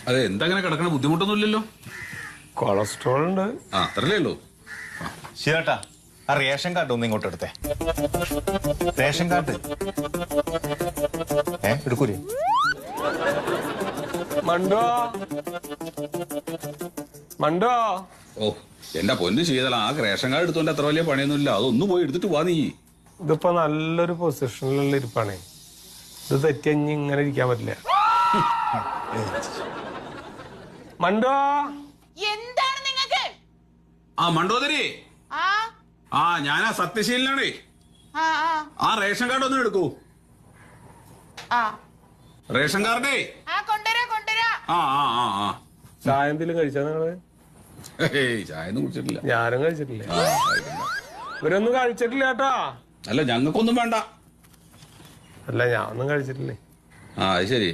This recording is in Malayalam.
അതെ, എന്താ അങ്ങനെ കിടക്കണ? ബുദ്ധിമുട്ടൊന്നുമില്ലല്ലോ? കൊളസ്ട്രോൾ ഉണ്ട്. അത്രല്ലേ ഉള്ളൂ. ശിവേട്ടാ, ആ റേഷൻ കാർഡ് ഒന്ന് ഇങ്ങോട്ട് എടുത്തേ. Ration card എടുക്കൂലേ? മണ്ടോ മണ്ടോ. ഓ, എന്റെ പൊന്ന് ചെയ്താൽ ആ റേഷൻ കാർഡ് എടുത്തോണ്ട് അത്ര വലിയ പണിയൊന്നുമില്ല. അതൊന്നും പോയി എടുത്തിട്ട് വാ നീ. ഇതിപ്പോ നല്ലൊരു പൊസിഷനിലുള്ള ഇരിപ്പാണേ. ഇത് തെറ്റിഞ്ഞ് ഇങ്ങനെ ഇരിക്കാൻ പറ്റില്ല. മണ്ടോ, എന്താണ് നിങ്ങൾക്ക്? ആ മണ്ടോദരി, ഞാനാ സത്യശീലനാണേ. ആ റേഷൻ കാർഡ് ഒന്നും എടുക്കൂ. റേഷൻ കാർഡേ. ചായ എന്തെങ്കിലും കഴിച്ചാ നിങ്ങള്? ചായ ഒന്നും കുടിച്ചിട്ടില്ല. ഞാനും കഴിച്ചിട്ടില്ല. ഇവരൊന്നും കഴിച്ചിട്ടില്ല കേട്ടാ. അല്ല, ഞങ്ങൾക്കൊന്നും വേണ്ട. അല്ല, ഞാൻ ഒന്നും കഴിച്ചിട്ടില്ലേ. അത് ശരി.